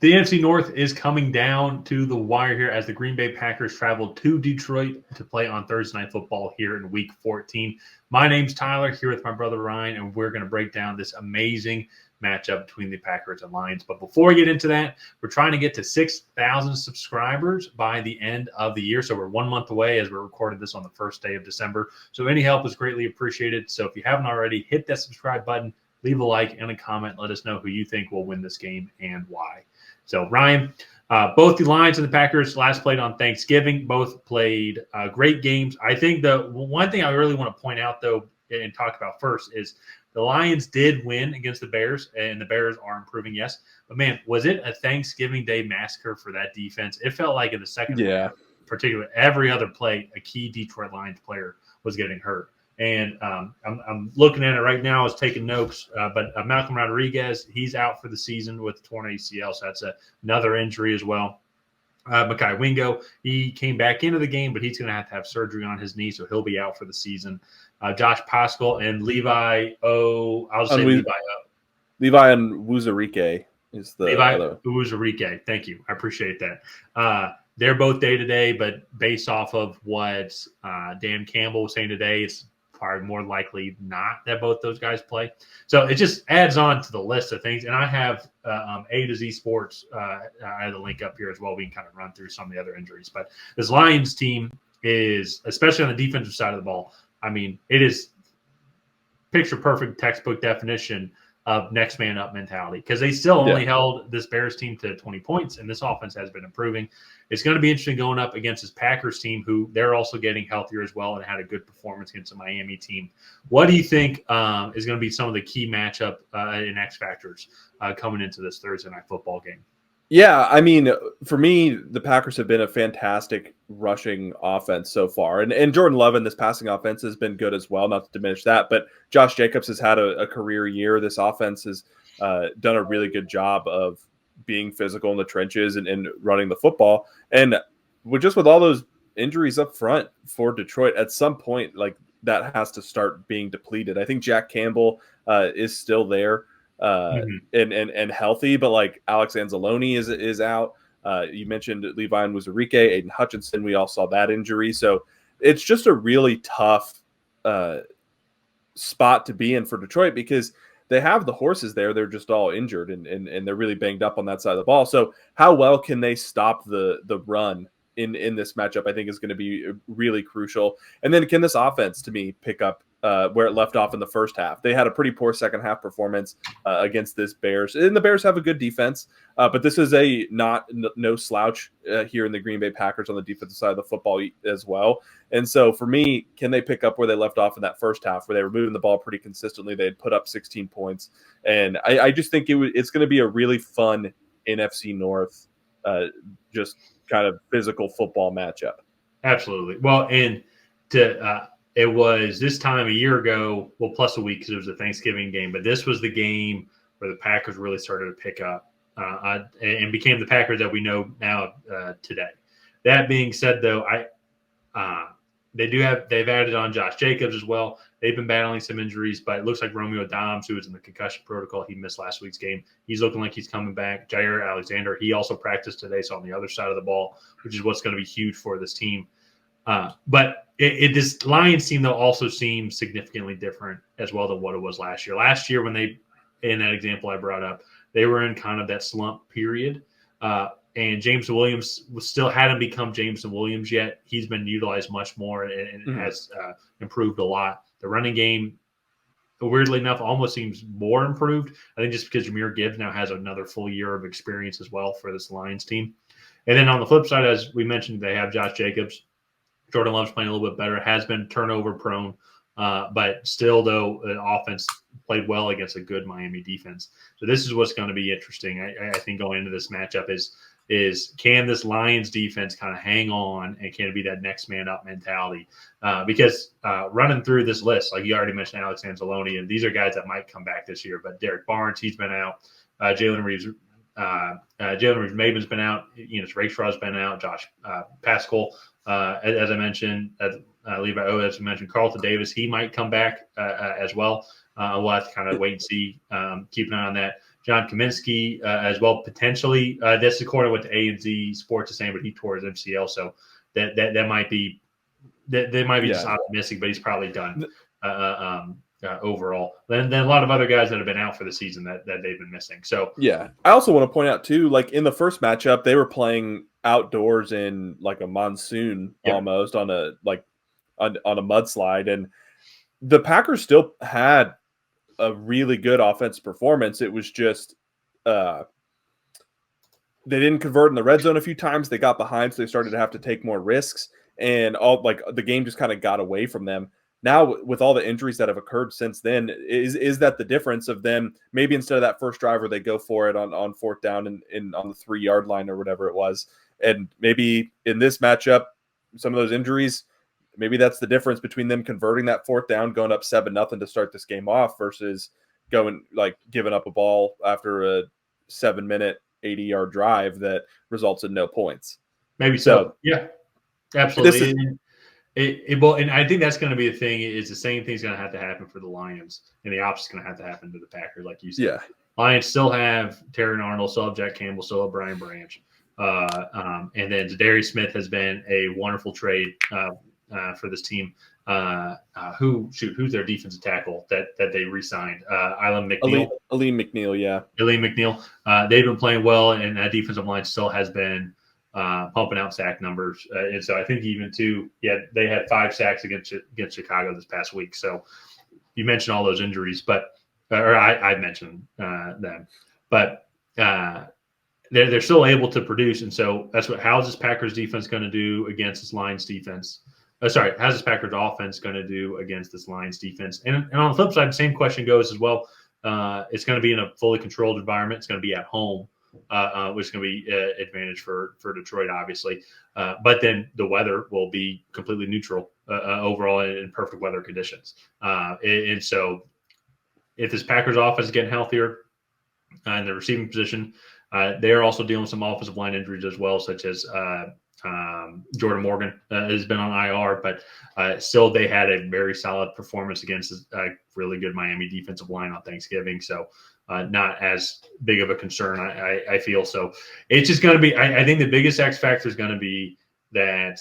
The NFC North is coming down to the wire here as the Green Bay Packers travel to Detroit to play on Thursday Night Football here in Week 14. My name's Tyler, here with my brother Ryan, and we're going to break down this amazing matchup between the Packers and Lions. But before we get into that, we're trying to get to 6,000 subscribers by the end of the year. So we're 1 month away as we're recording this on the first day of December. So any help is greatly appreciated. So if you haven't already, hit that subscribe button, leave a like and a comment. Let us know who you think will win this game and why. So, Ryan, both the Lions and the Packers last played on Thanksgiving. Both played great games. I think the one thing I really want to point out, though, and talk about first is the Lions did win against the Bears, and the Bears are improving, yes. But, man, was it a Thanksgiving Day massacre for that defense? It felt like in the second play, particularly every other play, a key Detroit Lions player was getting hurt. And I'm looking at it right now. I was taking notes, but Malcolm Rodriguez, he's out for the season with torn ACL, so that's another injury as well. Mekhi Wingo, he came back into the game, but he's going to have surgery on his knee, so he'll be out for the season. Josh Pascal and Levi and Wuzarike is the Levi other. Wuzarike. Thank you. I appreciate that. They're both day-to-day, but based off of what Dan Campbell was saying today, it's probably more likely not that both those guys play. So it just adds on to the list of things. And I have A to Z Sports. I have the link up here as well. We can kind of run through some of the other injuries. But this Lions team is, especially on the defensive side of the ball, I mean, it is picture-perfect textbook definition of next man up mentality because they still only held this Bears team to 20 points, and this offense has been improving. It's going to be interesting going up against this Packers team, who they're also getting healthier as well and had a good performance against the Miami team. What do you think is going to be some of the key matchup and X factors coming into this Thursday night football game? Yeah, I mean, for me, the Packers have been a fantastic rushing offense so far. And Jordan Love in this passing offense has been good as well, not to diminish that. But Josh Jacobs has had a career year. This offense has done a really good job of being physical in the trenches and running the football. And with all those injuries up front for Detroit, at some point, like that has to start being depleted. I think Jack Campbell is still there. And healthy, but like Alex Anzalone is out. You mentioned Levi and Wuzarike, Aiden Hutchinson. We all saw that injury. So it's just a really tough spot to be in for Detroit because they have the horses there. They're just all injured and they're really banged up on that side of the ball. So how well can they stop the run in this matchup, I think is going to be really crucial. And then can this offense, to me, pick up where it left off in the first half? They had a pretty poor second half performance against this Bears. And the Bears have a good defense, but this is no slouch here in the Green Bay Packers on the defensive side of the football as well. And so for me, can they pick up where they left off in that first half where they were moving the ball pretty consistently? They had put up 16 points. And I just think it's going to be a really fun NFC North just kind of physical football matchup. Absolutely. Well, and it was this time a year ago, well, plus a week because it was a Thanksgiving game, but this was the game where the Packers really started to pick up and became the Packers that we know now today. That being said, though, they've added on Josh Jacobs as well. They've been battling some injuries, but it looks like Romeo Dobbs, who was in the concussion protocol, he missed last week's game. He's looking like he's coming back. Jair Alexander, he also practiced today, so on the other side of the ball, which is what's going to be huge for this team. But this Lions team, though, also seems significantly different as well than what it was last year. Last year, when they, in that example I brought up, they were in kind of that slump period. And Jameson Williams still hadn't become Jameson Williams yet. He's been utilized much more and has improved a lot. The running game, weirdly enough, almost seems more improved. I think just because Jahmyr Gibbs now has another full year of experience as well for this Lions team. And then on the flip side, as we mentioned, they have Josh Jacobs. Jordan Love's playing a little bit better, has been turnover prone, but still, though, the offense played well against a good Miami defense. So this is what's going to be interesting, I think, going into this matchup is can this Lions defense kind of hang on and can it be that next man up mentality? Because running through this list, like you already mentioned, Alex Anzalone, and these are guys that might come back this year. But Derek Barnes, he's been out. Jalen Reeves-Maybin's been out. Rayshaw's been out. Josh Pascal, as I mentioned, Levi as I mentioned, Carlton Davis, he might come back as well. We'll have to kind of wait and see. Keep an eye on that. John Kaminsky as well, potentially. This is according to what the A&Z Sports is saying, but he tore his MCL, so that might be just optimistic, but he's probably done overall. Then a lot of other guys that have been out for the season that they've been missing. So yeah, I also want to point out too, like in the first matchup, they were playing outdoors in like a monsoon almost on a mudslide, and the Packers still had a really good offensive performance. It was just they didn't convert in the red zone a few times. They got behind, so they started to have to take more risks, and the game just kind of got away from them. Now, with all the injuries that have occurred since then, is that the difference of them maybe instead of that first drive where they go for it on fourth down and on the 3-yard line or whatever it was, and maybe in this matchup, some of those injuries, maybe that's the difference between them converting that fourth down, going up 7-0 to start this game off versus giving up a ball after a 7-minute 80-yard drive that results in no points. Maybe so. Yeah, absolutely. And I think that's going to be the thing. Is the same thing's going to have to happen for the Lions, and the opposite's going to have to happen to the Packers, like you said. Yeah. Lions still have Terry Arnold, still have Jack Campbell, still have Brian Branch, and then Zadarius Smith has been a wonderful trade for this team. Who's their defensive tackle that they re-signed? Aleem McNeil. Aleem McNeil, yeah. Aleem McNeil. They've been playing well, and that defensive line still has been pumping out sack numbers. And so I think even they had 5 sacks against Chicago this past week. So you mentioned all those injuries, or I mentioned them, but they're still able to produce. And so how's this Packers defense going to do against this Lions defense? How's this Packers offense going to do against this Lions defense? And on the flip side, the same question goes as well. It's going to be in a fully controlled environment. It's going to be at home. Which is going to be an advantage for Detroit, obviously. But then the weather will be completely neutral overall in perfect weather conditions. And so if this Packers offense is getting healthier in the receiving position, they are also dealing with some offensive line injuries as well, such as Jordan Morgan has been on IR, but still they had a very solid performance against a really good Miami defensive line on Thanksgiving. So not as big of a concern, I feel. So it's just going to be, I think the biggest X factor is going to be that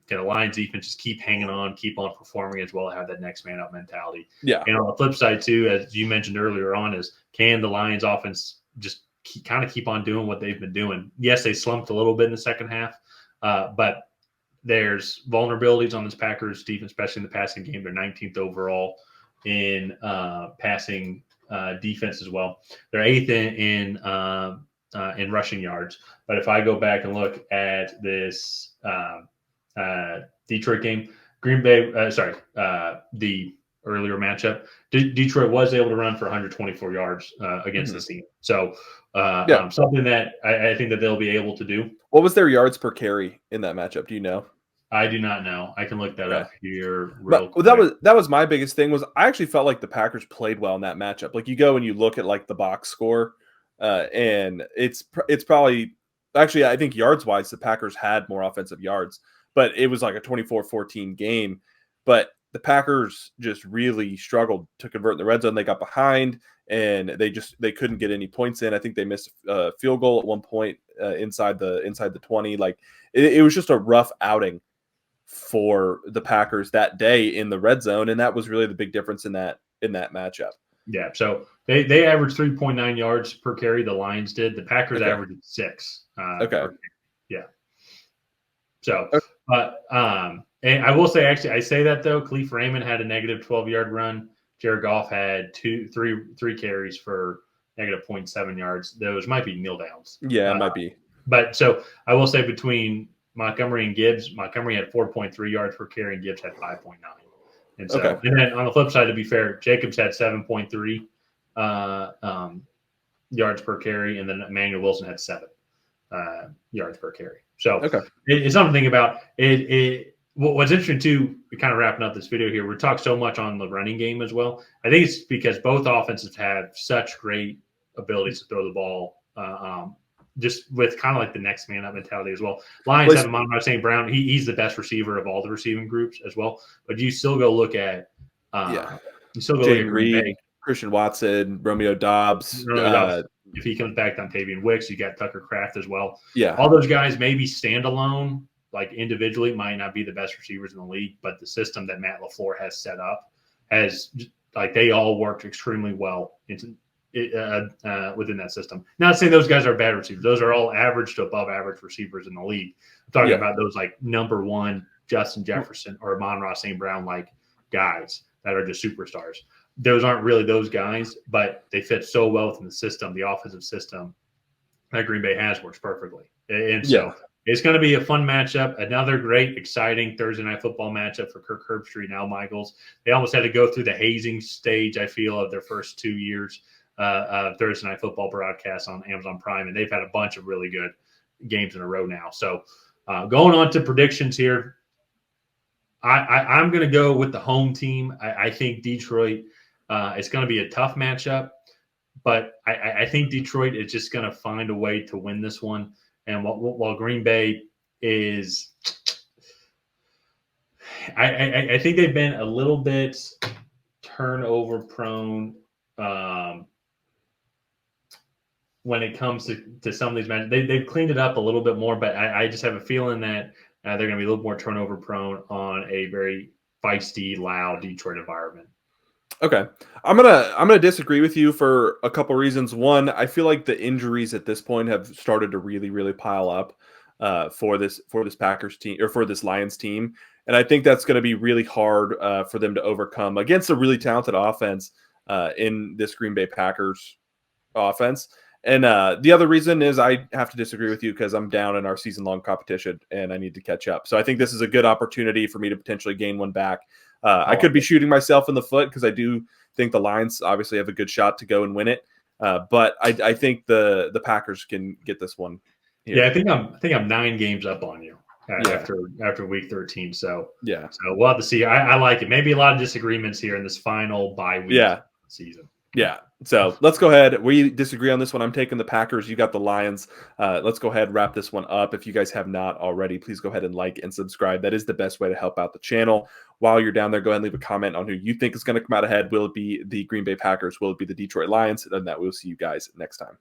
can the Lions defense just keep hanging on, keep on performing as well, have that next man up mentality. Yeah. And on the flip side too, as you mentioned earlier on, is can the Lions offense just keep on doing what they've been doing? Yes, they slumped a little bit in the second half, but there's vulnerabilities on this Packers defense, especially in the passing game. They're 19th overall in passing defense as well. They're 8th in rushing yards. But if I go back and look at this Detroit game, the earlier matchup, Detroit was able to run for 124 yards against this team. So something that I think that they'll be able to do. What was their yards per carry in that matchup? Do you know? I do not know. I can look that up here. That was my biggest thing. Was I actually felt like the Packers played well in that matchup. Like you go and you look at like the box score, and it's probably actually I think yards wise the Packers had more offensive yards, but it was like a 24-14 game. But the Packers just really struggled to convert in the red zone. They got behind and they couldn't get any points in. I think they missed a field goal at one point inside the 20. Like it was just a rough outing for the Packers that day in the red zone, and that was really the big difference in that matchup. Yeah, so they averaged 3.9 yards per carry. The Lions did. The Packers averaged 6. Yeah. So, and I will say, actually, I say that though, Khalif Raymond had a negative 12-yard run. Jared Goff had three carries for negative 0.7 yards. Those might be kneel downs. Yeah, it might be. But so I will say between Montgomery and Gibbs, Montgomery had 4.3 yards per carry and Gibbs had 5.9. And so, and then on the flip side, to be fair, Jacobs had 7.3 yards per carry, and then Emmanuel Wilson had 7 yards per carry. So it's something to think about. What's interesting too, kind of wrapping up this video here, we talked so much on the running game as well. I think it's because both offenses have such great abilities to throw the ball, just with kind of like the next man up mentality as well. Lions have Amon-Ra St. Brown. He's the best receiver of all the receiving groups as well. But you still go look at Green Bay. Christian Watson, Romeo Dobbs. If he comes back, Dontavian Wicks, you got Tucker Kraft as well. Yeah. All those guys maybe standalone, like individually, might not be the best receivers in the league, but the system that Matt LaFleur has set up has, like, they all worked extremely well within that system. Not saying those guys are bad receivers. Those are all average to above average receivers in the league. I'm talking about those like number one Justin Jefferson or Amon-Ra St. Brown like guys that are just superstars. Those aren't really those guys, but they fit so well within the system, the offensive system that Green Bay has works perfectly. And so it's going to be a fun matchup. Another great, exciting Thursday night football matchup for Kirk Herbstreit and Al Michaels. They almost had to go through the hazing stage, I feel, of their first 2 years of Thursday night football broadcasts on Amazon Prime, and they've had a bunch of really good games in a row now. So going on to predictions here, I'm going to go with the home team. I think Detroit – it's going to be a tough matchup, but I think Detroit is just going to find a way to win this one. And while Green Bay is, I think they've been a little bit turnover prone when it comes to some of these matches. They've cleaned it up a little bit more, but I just have a feeling that they're going to be a little more turnover prone on a very feisty, loud Detroit environment. Okay. I'm gonna disagree with you for a couple reasons. One, I feel like the injuries at this point have started to really, really pile up for this Packers team or for this Lions team. And I think that's going to be really hard for them to overcome against a really talented offense in this Green Bay Packers offense. And the other reason is I have to disagree with you because I'm down in our season-long competition and I need to catch up. So I think this is a good opportunity for me to potentially gain one back. I could be shooting myself in the foot because I do think the Lions obviously have a good shot to go and win it. But I think the Packers can get this one here. Yeah, I think I'm 9 games up on you after week 13. So we'll have to see. I like it. Maybe a lot of disagreements here in this final bye week season. Yeah. So let's go ahead. We disagree on this one. I'm taking the Packers. You got the Lions. Let's go ahead and wrap this one up. If you guys have not already, please go ahead and like and subscribe. That is the best way to help out the channel. While you're down there, go ahead and leave a comment on who you think is going to come out ahead. Will it be the Green Bay Packers? Will it be the Detroit Lions? And that we'll see you guys next time.